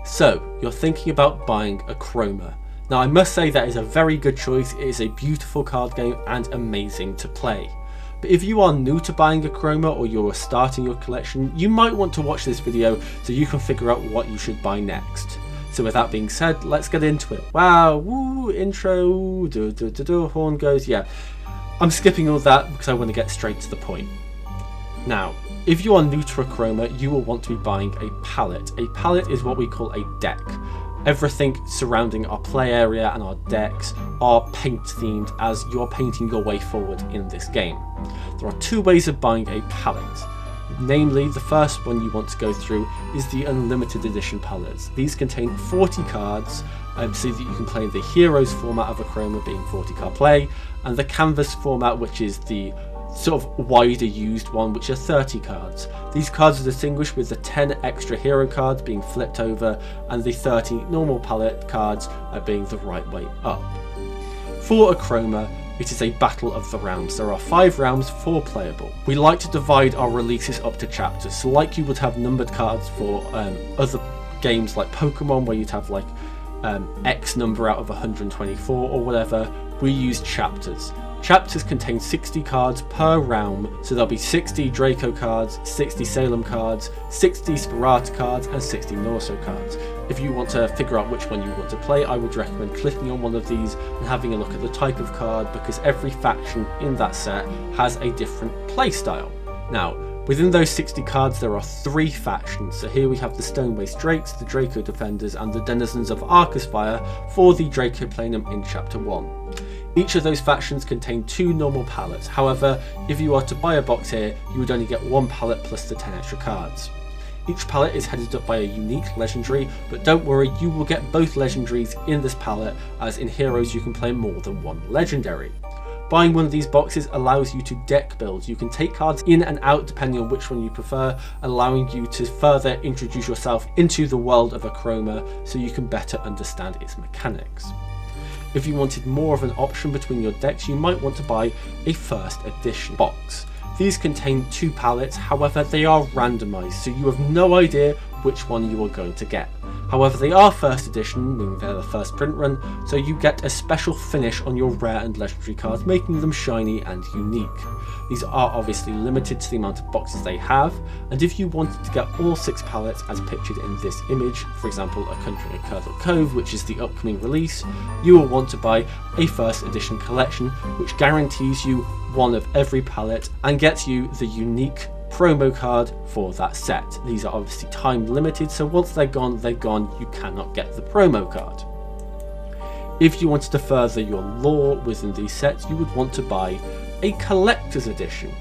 So, you're thinking about buying ACHROMA. Now I must say that is a very good choice. It is a beautiful card game and amazing to play. But if you are new to buying ACHROMA or you're starting your collection, you might want to watch this video so you can figure out what you should buy next. So with that being said, let's get into it. Wow, woo, intro, horn goes, yeah. I'm skipping all that because I want to get straight to the point. Now, if you are new to ACHROMA, you will want to be buying a palette. A palette is what we call a deck. Everything surrounding our play area and our decks are paint themed as you're painting your way forward in this game. There are two ways of buying a palette. Namely, the first one you want to go through is the unlimited edition palettes. These contain 40 cards so that you can play in the Heroes format of ACHROMA, being 40 card play, and the Canvas format, which is the sort of wider used one, which are 30 cards. These cards are distinguished with the 10 extra hero cards being flipped over and the 30 normal palette cards being the right way up. For ACHROMA, it is a battle of the realms. There are 5 realms, 4 playable. We like to divide our releases up to chapters, so like you would have numbered cards for other games like Pokemon, where you'd have like X number out of 124 or whatever, we use chapters. Chapters contain 60 cards per realm, so there'll be 60 Draco cards, 60 Salem cards, 60 Sparata cards, and 60 Norso cards. If you want to figure out which one you want to play, I would recommend clicking on one of these and having a look at the type of card, because every faction in that set has a different play style. Now, within those 60 cards there are 3 factions, so here we have the Stonewaste Drakes, the Draco Defenders, and the Denizens of Arcuspire for the Draco Planum in Chapter 1. Each of those factions contain 2 normal palettes. However, if you are to buy a box here, you would only get 1 palette plus the 10 extra cards. Each palette is headed up by a unique legendary, but don't worry, you will get both legendaries in this palette, as in Heroes you can play more than 1 legendary. Buying one of these boxes allows you to deck build. You can take cards in and out depending on which one you prefer, allowing you to further introduce yourself into the world of ACHROMA so you can better understand its mechanics. If you wanted more of an option between your decks, you might want to buy a first edition box. These contain 2 palettes, however they are randomized, so you have no idea which one you are going to get. However, they are first edition, meaning they're the first print run, so you get a special finish on your rare and legendary cards, making them shiny and unique. These are obviously limited to the amount of boxes they have, and if you wanted to get all 6 palettes as pictured in this image, for example A Country in Curdle Cove, which is the upcoming release, you will want to buy a first edition collection, which guarantees you one of every palette and gets you the unique promo card for that set. These are obviously time limited, so once they're gone, you cannot get the promo card. If you wanted to further your lore within these sets, you would want to buy a collector's edition.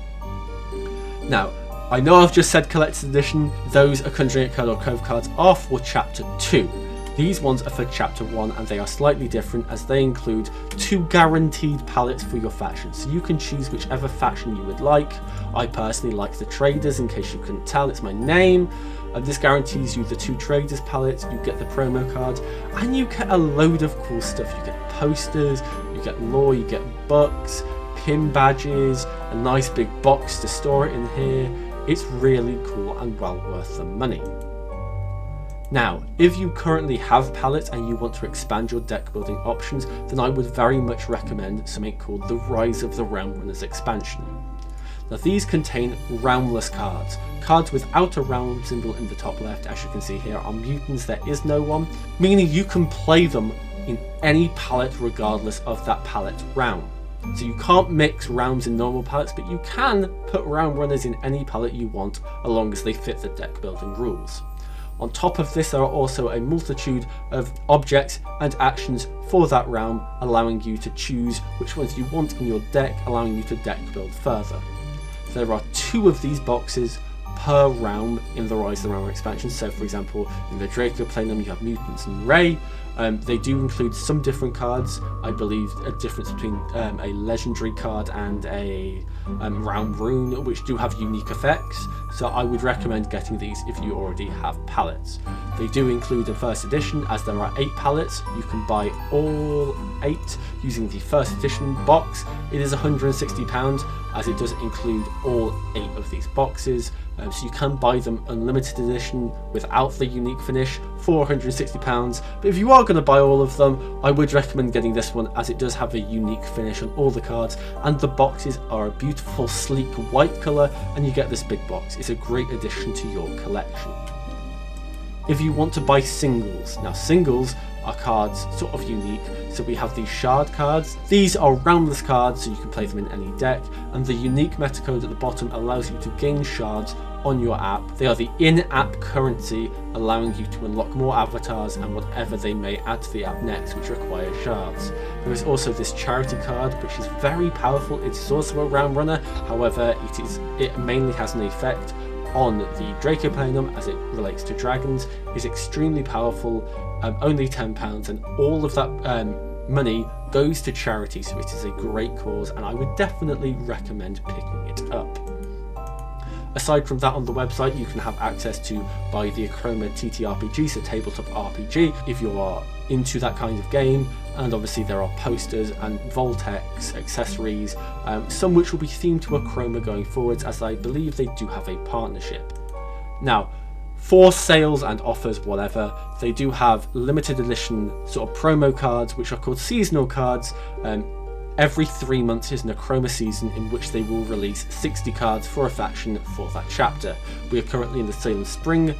Now, I know I've just said collector's edition, those A Country at Curdle Cove cards are for Chapter 2. These ones are for Chapter 1 and they are slightly different as they include 2 guaranteed palettes for your faction, so you can choose whichever faction you would like. I personally like the Traders, in case you couldn't tell, it's my name. This guarantees you the 2 Traders palettes, you get the promo card, and you get a load of cool stuff. You get posters, you get lore, you get books, pin badges, a nice big box to store it in here. It's really cool and well worth the money. Now, if you currently have palettes and you want to expand your deck building options, then I would very much recommend something called the Rise of the Realm Runners expansion. Now these contain realmless cards. Cards without a realm symbol in the top left, as you can see here, are mutants, there is no one, meaning you can play them in any palette regardless of that palette's realm. So you can't mix realms in normal palettes, but you can put realm runners in any palette you want, as long as they fit the deck building rules. On top of this, there are also a multitude of objects and actions for that realm, allowing you to choose which ones you want in your deck, allowing you to deck build further. There are 2 of these boxes per realm in the Rise of the Realm expansion. So for example, in the Draco Planum you have Mutants and Ray. They do include some different cards. I believe a difference between a legendary card and a realm rune, which do have unique effects. So I would recommend getting these if you already have palettes. They do include a first edition, as there are 8 palettes. You can buy all 8 using the first edition box. It is £160, as it does include all 8 of these boxes. so you can buy them unlimited edition without the unique finish for £160. But if you are going to buy all of them, I would recommend getting this one, as it does have a unique finish on all the cards, and the boxes are a beautiful sleek white colour, and you get this big box. It's a great addition to your collection. If you want to buy singles, now singles are cards sort of unique. So we have these shard cards. These are roundless cards, so you can play them in any deck, and the unique meta code at the bottom allows you to gain shards on your app. They are the in-app currency, allowing you to unlock more avatars and whatever they may add to the app next, which requires shards. There is also this charity card, which is very powerful. It is also a round runner, however it mainly has an effect on the Dracoplanum as it relates to dragons, is extremely powerful, only £10, and all of that money goes to charity, so it is a great cause, and I would definitely recommend picking it up. Aside from that, on the website you can have access to buy the ACHROMA TTRPG, so tabletop RPG, if you are into that kind of game, and obviously there are posters and Voltex accessories, some which will be themed to ACHROMA going forwards, as I believe they do have a partnership. Now, for sales and offers, whatever, they do have limited edition sort of promo cards, which are called seasonal cards. Every 3 months is an ACHROMA season in which they will release 60 cards for a faction for that chapter. We are currently in the Salem Spring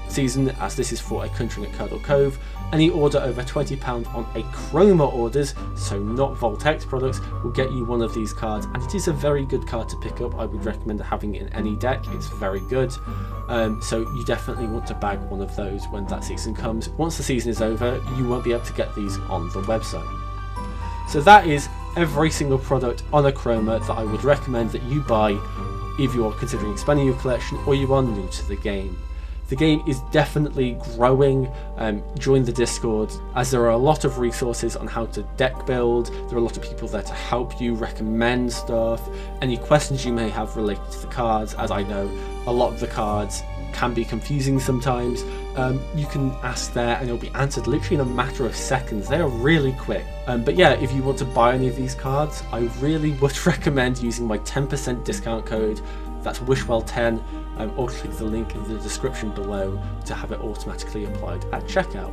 season, as this is for a country at Curdle Cove. Any order over £20 on ACHROMA orders, so not Voltex products, will get you one of these cards, and it is a very good card to pick up. I would recommend having it in any deck. It's very good. So you definitely want to bag one of those when that season comes. Once the season is over, you won't be able to get these on the website. So that is every single product on ACHROMA that I would recommend that you buy if you're considering expanding your collection or you are new to the game. The game is definitely growing. Join the Discord, as there are a lot of resources on how to deck build. There are a lot of people there to help you, recommend stuff, any questions you may have related to the cards, as I know a lot of the cards can be confusing sometimes. You can ask there and it'll be answered literally in a matter of seconds. They are really quick. But yeah, if you want to buy any of these cards, I really would recommend using my 10% discount code. That's Wishwell10, or click the link in the description below to have it automatically applied at checkout.